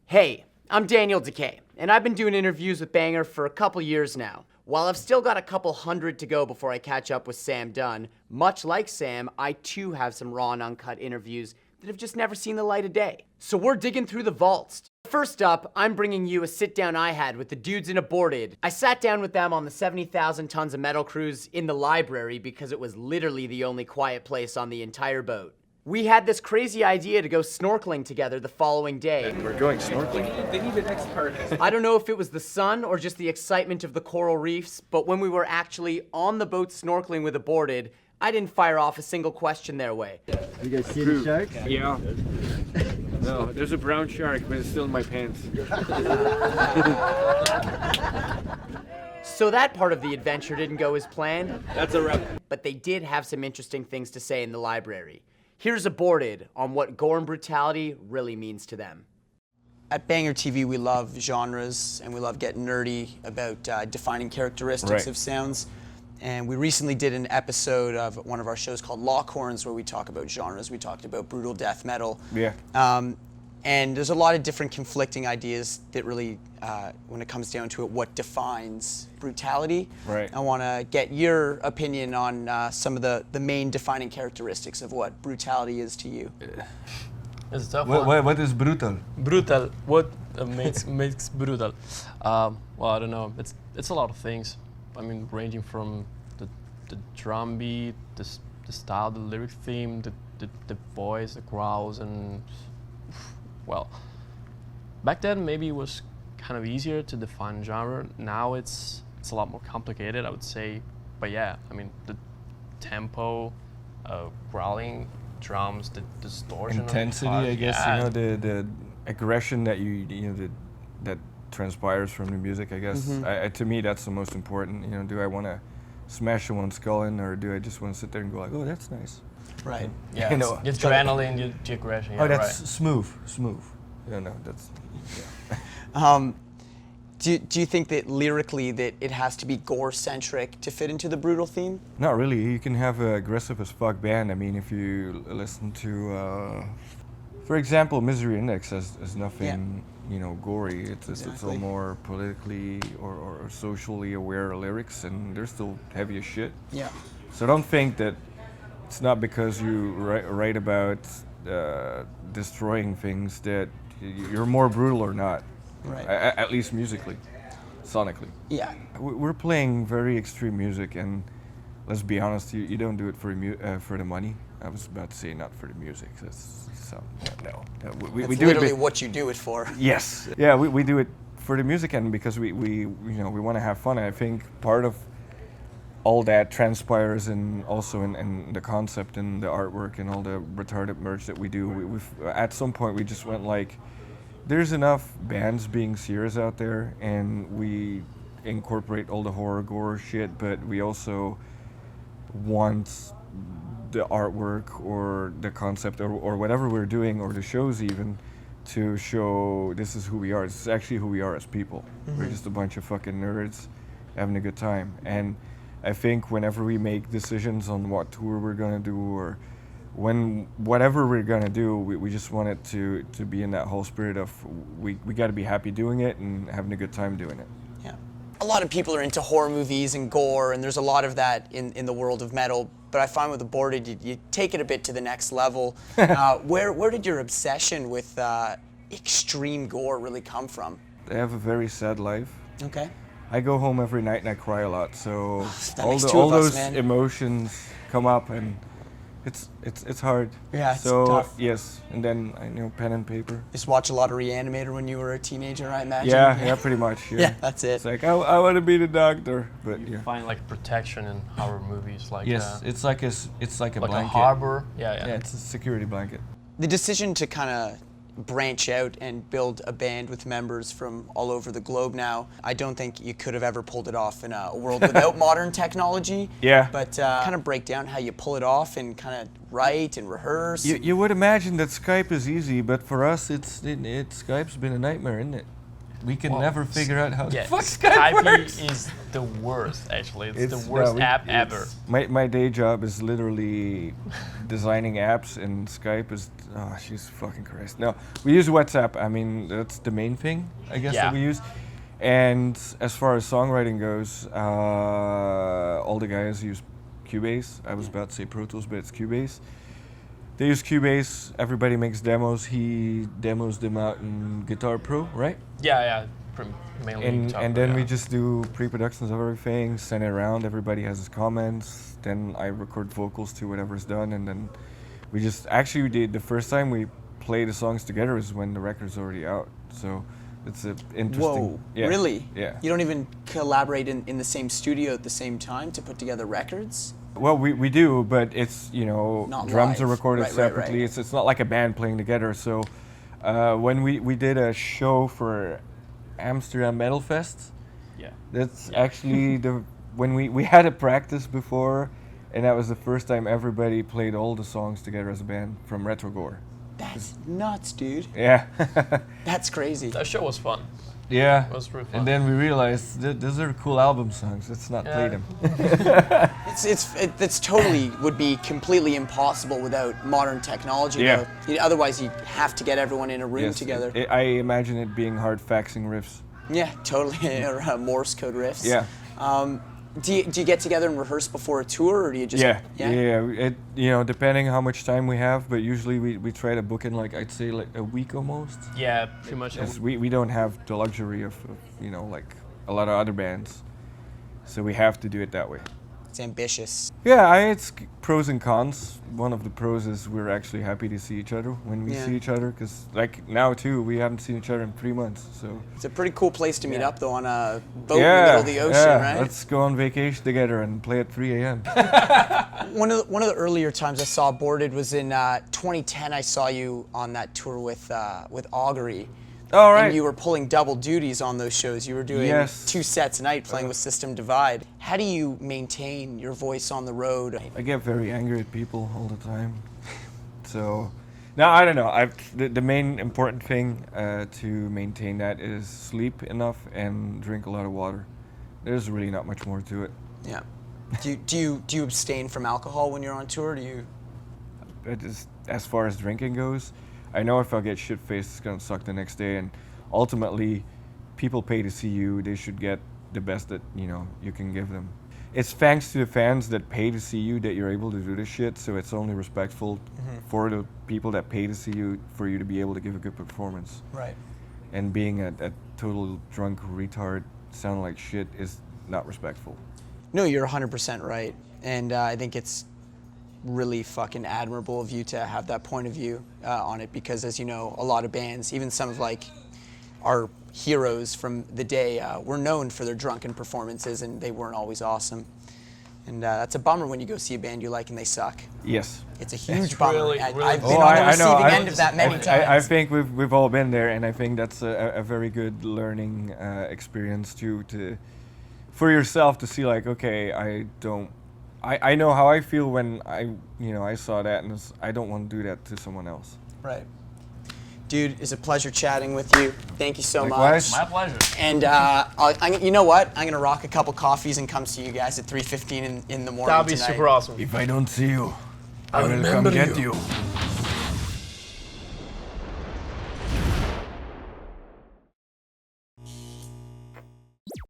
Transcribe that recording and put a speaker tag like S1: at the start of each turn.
S1: Hey, I'm Daniel Dekay, and I've been doing interviews with Banger for a couple years now. While I've still got a couple hundred to go before I catch up with Sam Dunn, much like Sam, I too have some raw and uncut interviews that have just never seen the light of day. So we're digging through the vaults. First up, I'm bringing you a sit-down I had with the dudes in Aborted. I sat down with them on the 70,000 tons of metal cruise in the library because it was literally the only quiet place on the entire boat. We had this crazy idea to go snorkeling together the following day.
S2: We're going snorkeling.
S3: They need an expert.
S1: I don't know if it was the sun or just the excitement of the coral reefs, but when we were actually on the boat snorkeling with Aborted, I didn't fire off a single question their way.
S4: You guys see the sharks?
S2: Yeah. No, there's a brown shark, but it's still in my pants.
S1: So that part of the adventure didn't go as planned.
S2: That's a wrap.
S1: But they did have some interesting things to say in the library. Here's Aborted on what gore and brutality really means to them. At BangerTV, we love genres and we love getting nerdy about defining characteristics of sounds. And we recently did an episode of one of our shows called Lockhorns where we talk about genres. We talked about brutal death metal.
S2: Yeah.
S1: And there's a lot of different conflicting ideas that really, when it comes down to it, what defines brutality.
S2: Right.
S1: I want to get your opinion on some of the main defining characteristics of what brutality is to you.
S5: It's a tough one.
S4: What is brutal?
S5: Brutal. What makes brutal? Well, I don't know. It's a lot of things. I mean, ranging from the drum beat, the style, the lyric theme, the voice, the growls, and well, back then maybe it was kind of easier to define genre. Now it's a lot more complicated, I would say. But yeah, I mean the tempo, growling, drums, the distortion,
S4: Intensity,
S5: of the
S4: I guess.
S5: yeah.
S4: You know, the aggression that that transpires from the music. I guess. To me, that's the most important. You know, do I want to smash someone's skull in, or do I just want to sit there and go like, oh, that's nice.
S1: Right.
S5: Yeah,
S4: You know,
S5: it's adrenaline, the aggression. Yeah,
S4: oh, that's
S5: right.
S4: smooth. You know, that's. Yeah.
S1: Do you think that lyrically that it has to be gore-centric to fit into the brutal theme?
S4: Not really. You can have an aggressive as fuck band. I mean, if you listen to, for example, Misery Index has nothing, you know, gory. It's all more politically or socially aware lyrics, and they're still heavy as shit.
S1: Yeah.
S4: So don't think that it's not because you write about destroying things that you're more brutal or not.
S1: Right.
S4: At least musically, sonically.
S1: Yeah.
S4: We're playing very extreme music, and let's be honest, you don't do it for the money. I was about to say not for the music. No. We
S1: That's
S4: do
S1: literally
S4: it.
S1: what you do it for.
S4: Yes. Yeah, we do it for the music and because we want to have fun. And I think part of all that transpires in also in the concept and the artwork and all the retarded merch that we do. We've at some point we just went like, there's enough bands being serious out there, and we incorporate all the horror gore shit, but we also want the artwork or the concept or whatever we're doing or the shows even to show this is who we are. This is actually who we are as people. We're just a bunch of fucking nerds having a good time. And I think whenever we make decisions on what tour we're gonna do or whatever we're gonna do, we just want it to be in that whole spirit of we got to be happy doing it and having a good time doing it.
S1: Yeah. A lot of people are into horror movies and gore, and there's a lot of that in the world of metal. But I find with Aborted, you take it a bit to the next level. Where did your obsession with extreme gore really come from?
S4: I have a very sad life.
S1: Okay.
S4: I go home every night and I cry a lot. So
S1: That
S4: all
S1: makes two of us,
S4: those
S1: man.
S4: emotions come up and it's hard.
S1: Yeah, it's
S4: so
S1: tough.
S4: yes, and then pen and paper.
S1: Just watch a lot of Reanimator when you were a teenager, I imagine.
S4: Yeah, pretty much. Yeah,
S1: Yeah, that's it.
S4: It's like I want to be the doctor, but
S5: You
S4: yeah.
S5: find like protection in horror movies, like
S4: Yes, it's like a
S5: like
S4: blanket.
S5: a harbor. Yeah.
S4: Yeah, it's a security blanket.
S1: The decision to kind of branch out and build a band with members from all over the globe now, I don't think you could have ever pulled it off in a world without modern technology.
S4: Yeah.
S1: But kind of break down how you pull it off and kind of write and rehearse.
S4: You would imagine that Skype is easy, but for us, Skype's been a nightmare, isn't it? We can
S5: Well,
S4: never figure out how
S5: Yeah,
S4: the fuck Skype works.
S5: is the worst, actually. It's the
S4: no,
S5: worst app ever.
S4: My day job is literally designing apps, and Skype is, oh, Jesus fucking Christ. No, we use WhatsApp. I mean, that's the main thing, I guess,
S5: Yeah.
S4: that we use. And as far as songwriting goes, all the guys use Cubase. I was about to say Pro Tools, but it's Cubase. They use Cubase. Everybody makes demos. He demos them out in Guitar Pro, right?
S5: Yeah, mainly.
S4: And then we just do pre-productions of everything, send it around. Everybody has his comments. Then I record vocals to whatever's done, and then we just actually did the first time we play the songs together is when the record's already out. So it's a interesting.
S1: Whoa,
S4: Yeah,
S1: really?
S4: Yeah.
S1: You don't even collaborate in the same studio at the same time to put together records?
S4: Well, we do, but it's, you know,
S1: Not
S4: drums are
S1: live.
S4: recorded
S1: Right,
S4: separately.
S1: right.
S4: It's not like a band playing together. So when we did a show for Amsterdam Metal Fest,
S5: Yeah.
S4: that's actually when we had a practice before, and that was the first time everybody played all the songs together as a band from Gore.
S1: That's nuts, dude.
S4: Yeah.
S1: That's crazy.
S5: That show was fun.
S4: Yeah.
S5: It was really fun.
S4: And then we realized those are cool album songs. Let's not play them.
S1: It's totally would be completely impossible without modern technology.
S4: Yeah.
S1: Though. Otherwise, you have to get everyone in a room together.
S4: I imagine it being hard faxing riffs.
S1: Yeah, totally. Or Morse code riffs.
S4: Yeah.
S1: Do you get together and rehearse before a tour, or do you just?
S4: Yeah. It, you know, depending how much time we have, but usually we try to book in, like, I'd say like a week almost.
S5: Yeah, pretty much.
S4: Yes, we don't have the luxury of, you know, like a lot of other bands, so we have to do it that way.
S1: It's ambitious.
S4: Yeah, it's pros and cons. One of the pros is we're actually happy to see each other when we
S1: Yeah.
S4: see each other, because like now too, we haven't seen each other in 3 months. So
S1: It's a pretty cool place to meet
S5: Yeah.
S1: up, though, on a boat in the middle of the ocean, right?
S4: Let's go on vacation together and play at 3 a.m.
S1: One of the earlier times I saw Aborted was in 2010. I saw you on that tour with Augury.
S4: All right.
S1: And you were pulling double duties on those shows. You were doing
S4: Yes.
S1: 2 sets a night playing with System Divide. How do you maintain your voice on the road?
S4: I get very angry at people all the time. So, no, I don't know. The main important thing to maintain that is sleep enough and drink a lot of water. There's really not much more to it.
S1: Yeah. Do you abstain from alcohol when you're on tour? Do you?
S4: It is, as far as drinking goes, I know if I get shit-faced, it's gonna suck the next day. And ultimately, people pay to see you. They should get the best that, you know, you can give them. It's thanks to the fans that pay to see you that you're able to do this shit. So it's only respectful for the people that pay to see you for you to be able to give a good performance.
S1: Right.
S4: And being a total drunk retard, sound like shit is not respectful.
S1: No, you're 100% right. And I think it's really fucking admirable of you to have that point of view on it, because as you know, a lot of bands, even some of like our heroes from the day, were known for their drunken performances, and they weren't always awesome. And that's a bummer when you go see a band you like and they suck.
S4: Yes.
S1: It's a huge bummer.
S5: really-
S1: I've
S5: really-
S1: been
S4: Oh,
S1: on the
S4: I know.
S1: receiving end of that many times.
S4: I think we've all been there, and I think that's a very good learning experience too, for yourself to see, like, okay, I know how I feel when I saw that, and I don't want to do that to someone else.
S1: Right. Dude, it's a pleasure chatting with you. Thank you so
S4: Likewise.
S1: much.
S5: My pleasure.
S1: And you know what? I'm gonna rock a couple coffees and come see you guys at 3:15 in the morning
S5: That'd be
S1: tonight.
S5: super awesome.
S4: If I don't see you, I will come
S5: remember
S4: get
S5: you.
S4: you.